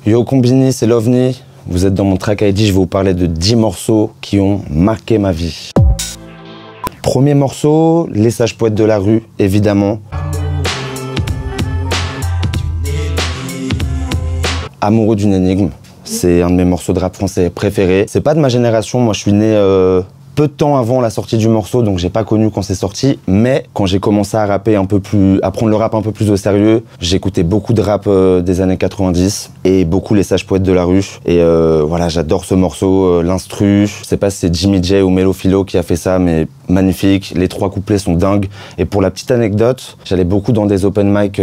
Yo Combini, c'est l'OVNI. Vous êtes dans mon track ID, je vais vous parler de 10 morceaux qui ont marqué ma vie. Premier morceau, Les Sages Poètes de la rue, évidemment. Amoureux d'une énigme, c'est un de mes morceaux de rap français préférés. C'est pas de ma génération, moi je suis né peu de temps avant la sortie du morceau, donc j'ai pas connu quand c'est sorti, mais quand j'ai commencé à rapper à prendre le rap un peu plus au sérieux, j'écoutais beaucoup de rap des années 90 et beaucoup Les Sages Poètes de la rue. Et voilà, j'adore ce morceau, l'instru. Je sais pas si c'est Jimmy J ou Melo Philo qui a fait ça, mais magnifique. Les 3 couplets sont dingues. Et pour la petite anecdote, j'allais beaucoup dans des open mic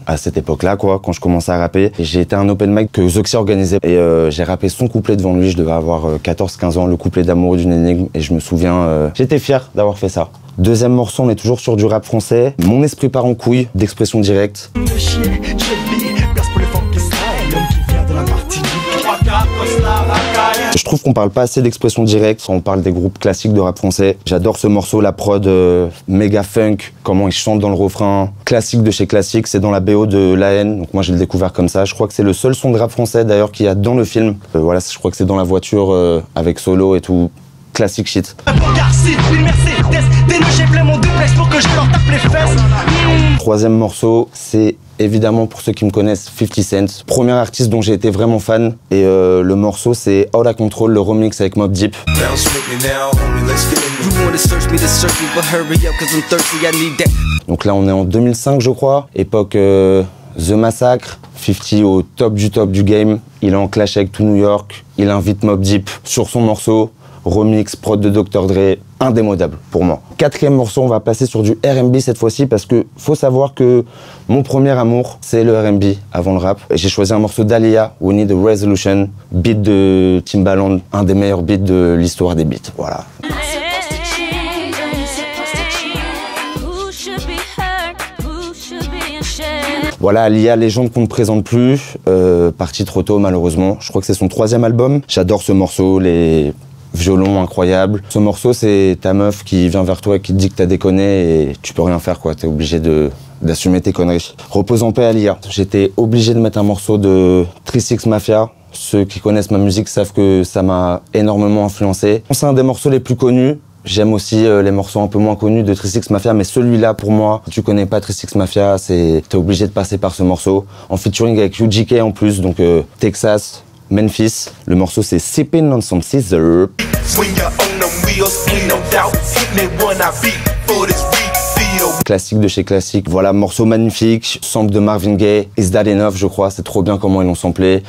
à cette époque-là, quoi, quand je commençais à rapper. Et j'ai été à un open mic que Zoxy organisait et j'ai rappé son couplet devant lui. Je devais avoir 14-15 ans, le couplet d'Amoureux d'une énigme. Et je me souviens, j'étais fier d'avoir fait ça. Deuxième morceau, on est toujours sur du rap français. Mon esprit part en couille, d'Expression Directe. Je trouve qu'on parle pas assez d'Expression Directe, on parle des groupes classiques de rap français. J'adore ce morceau, la prod méga funk, comment ils chantent dans le refrain. Classique de chez Classique, c'est dans la BO de La Haine, donc moi j'ai le découvert comme ça. Je crois que c'est le seul son de rap français d'ailleurs qu'il y a dans le film. Voilà, je crois que c'est dans la voiture avec Solo et tout. Classique shit. Troisième morceau, c'est évidemment pour ceux qui me connaissent 50 Cent. Premier artiste dont j'ai été vraiment fan et le morceau c'est Out of Control, le remix avec Mobb Deep. Donc là on est en 2005 je crois, époque The Massacre, 50 au top du game, il est en clash avec tout New York, il invite Mobb Deep sur son morceau. Remix, prod de Dr Dre, indémodable pour moi. Quatrième morceau, on va passer sur du R&B cette fois-ci parce que faut savoir que mon premier amour, c'est le R&B avant le rap. J'ai choisi un morceau d'Alia, We Need a Resolution, beat de Timbaland, un des meilleurs beats de l'histoire des beats. Voilà. Voilà, Alia, légende qu'on ne présente plus, parti trop tôt malheureusement. Je crois que c'est son 3e album. J'adore ce morceau, les violon incroyable. Ce morceau, c'est ta meuf qui vient vers toi et qui te dit que t'as déconné et tu peux rien faire, quoi. T'es obligé d'assumer tes conneries. Repose en paix, Alia. J'étais obligé de mettre un morceau de 36 Mafia. Ceux qui connaissent ma musique savent que ça m'a énormément influencé. C'est un des morceaux les plus connus. J'aime aussi les morceaux un peu moins connus de 36 Mafia, mais celui-là, pour moi, si tu connais pas 36 Mafia, t'es obligé de passer par ce morceau. En featuring avec UGK en plus, donc Texas, Memphis. Le morceau c'est Sippin' on some Scissor. Classique de chez Classique. Voilà, morceau magnifique. Sample de Marvin Gaye. Is That Enough, je crois. C'est trop bien comment ils l'ont samplé.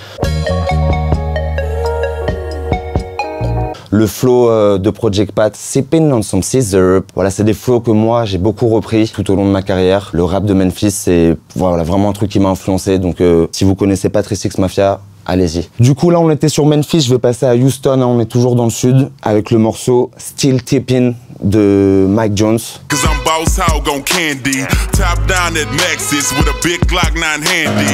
Le flow de Project Pat, Sippin' on some Scissor. Voilà, c'est des flows que moi j'ai beaucoup repris tout au long de ma carrière. Le rap de Memphis, c'est voilà, vraiment un truc qui m'a influencé. Donc si vous connaissez pas 36 Mafia, allez-y. Du coup, là, on était sur Memphis, je vais passer à Houston, hein, on est toujours dans le sud, avec le morceau Still Tippin' de Mike Jones.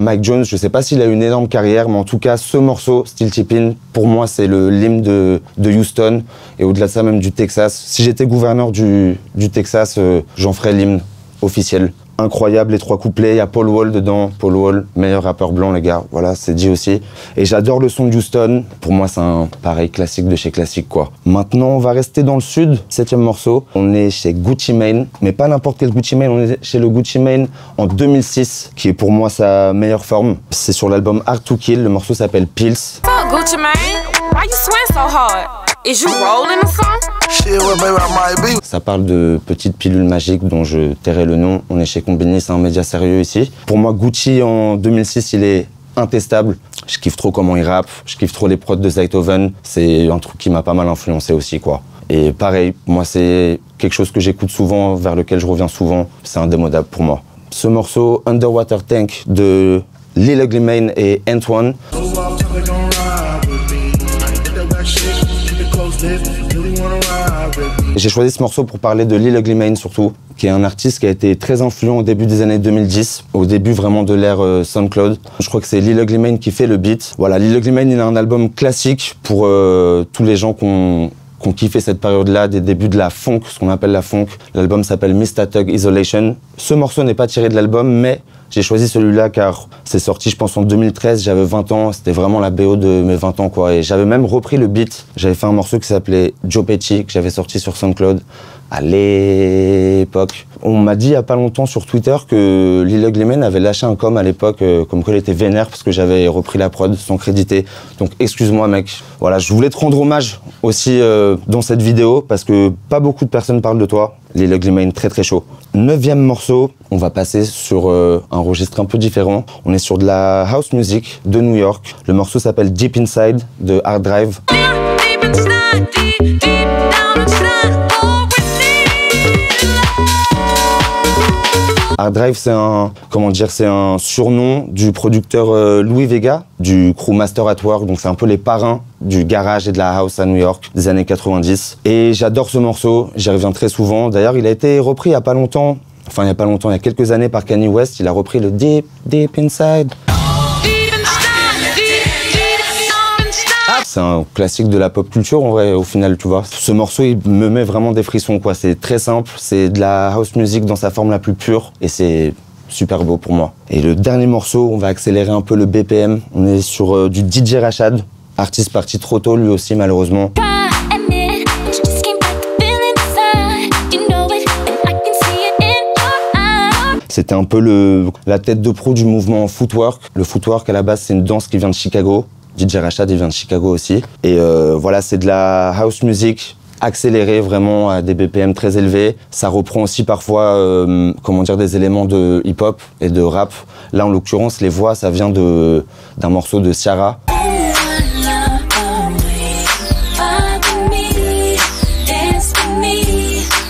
Mike Jones, je sais pas s'il a une énorme carrière, mais en tout cas, ce morceau, Still Tippin', pour moi, c'est l'hymne de Houston, et au-delà de ça, même du Texas. Si j'étais gouverneur du Texas, j'en ferais l'hymne officiel. Incroyable, les 3 couplets, il y a Paul Wall dedans. Paul Wall, meilleur rappeur blanc, les gars, voilà, c'est dit aussi. Et j'adore le son de Houston, pour moi c'est un pareil classique de chez Classique, quoi. Maintenant, on va rester dans le sud, 7e morceau. On est chez Gucci Mane, mais pas n'importe quel Gucci Mane, on est chez le Gucci Mane en 2006, qui est pour moi sa meilleure forme. C'est sur l'album Hard to Kill, le morceau s'appelle Pills. So Gucci Mane, why you sweat so hard? Is you rolling or something? Ça parle de petites pilules magiques dont je tairai le nom. On est chez Combini, c'est un média sérieux ici. Pour moi, Gucci en 2006, il est intestable. Je kiffe trop comment il rappe, je kiffe trop les prods de Zaytoven. C'est un truc qui m'a pas mal influencé aussi, quoi. Et pareil, moi, c'est quelque chose que j'écoute souvent, vers lequel je reviens souvent. C'est indémodable pour moi. Ce morceau, Underwater Tank, de Lil Ugly Mane et Antoine. J'ai choisi ce morceau pour parler de Lil Ugly Mane surtout, qui est un artiste qui a été très influent au début des années 2010, au début vraiment de l'ère SoundCloud. Je crois que c'est Lil Ugly Mane qui fait le beat. Voilà, Lil Ugly Mane, il a un album classique pour tous les gens qui ont kiffé cette période-là, des débuts de la funk, ce qu'on appelle la funk. L'album s'appelle Mr. Tug Isolation. Ce morceau n'est pas tiré de l'album, mais J'ai choisi celui-là car c'est sorti, je pense, en 2013. J'avais 20 ans. C'était vraiment la BO de mes 20 ans, quoi. Et j'avais même repris le beat. J'avais fait un morceau qui s'appelait Joe Pesci, que j'avais sorti sur SoundCloud à l'époque. On m'a dit il y a pas longtemps sur Twitter que Lil Ugly Mane avait lâché un com à l'époque, comme quoi il était vénère parce que j'avais repris la prod sans créditer. Donc excuse-moi mec. Voilà, je voulais te rendre hommage aussi dans cette vidéo parce que pas beaucoup de personnes parlent de toi. Lil Ugly Mane, très très chaud. 9e morceau, on va passer sur un registre un peu différent. On est sur de la house music de New York. Le morceau s'appelle Deep Inside de Hard Drive. Hard Drive, c'est un surnom du producteur Louis Vega, du crew Master at Work, donc c'est un peu les parrains du garage et de la house à New York des années 90. Et j'adore ce morceau, j'y reviens très souvent. D'ailleurs, il a été repris il y a il y a quelques années par Kanye West, il a repris le Deep, Deep Inside. C'est un classique de la pop culture en vrai, au final, tu vois. Ce morceau, il me met vraiment des frissons, quoi. C'est très simple, c'est de la house music dans sa forme la plus pure et c'est super beau pour moi. Et le dernier morceau, on va accélérer un peu le BPM. On est sur du DJ Rashad, artiste parti trop tôt lui aussi malheureusement. C'était un peu la tête de proue du mouvement footwork. Le footwork à la base, c'est une danse qui vient de Chicago. DJ Rashad, il vient de Chicago aussi. Et voilà, c'est de la house music accélérée vraiment à des BPM très élevés. Ça reprend aussi parfois, des éléments de hip-hop et de rap. Là, en l'occurrence, les voix, ça vient d'un morceau de Ciara.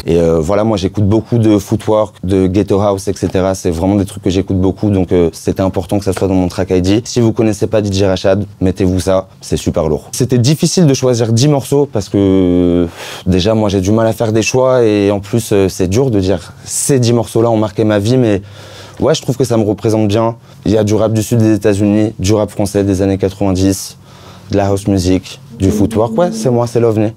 Et voilà, moi j'écoute beaucoup de footwork, de ghetto house, etc. C'est vraiment des trucs que j'écoute beaucoup, donc c'était important que ça soit dans mon track ID. Si vous connaissez pas DJ Rashad, mettez-vous ça, c'est super lourd. C'était difficile de choisir 10 morceaux parce que déjà moi j'ai du mal à faire des choix et en plus c'est dur de dire ces 10 morceaux-là ont marqué ma vie, mais ouais, je trouve que ça me représente bien. Il y a du rap du sud des États-Unis, du rap français des années 90, de la house music, du footwork, ouais, c'est moi, c'est l'OVNI.